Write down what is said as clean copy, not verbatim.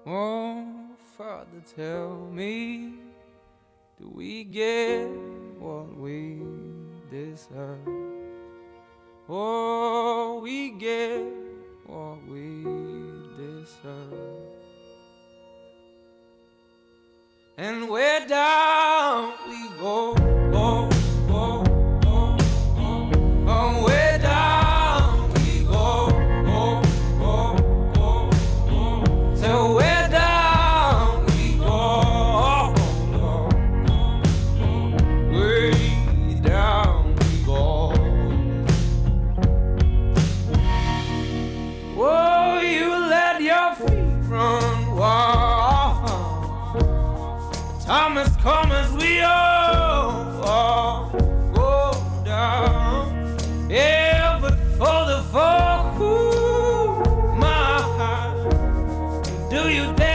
Oh, Father, tell me, do we get what we deserve? Oh, we get what we deserve. And where down we go, oh, oh, oh, oh, oh, where down we go, oh, oh, oh, oh, so where down we go, oh, oh, oh, way down we go. Oh, you let your feet run wild. Time has come as we all go down. Yeah, but for the fall, ooh, my, do you dare?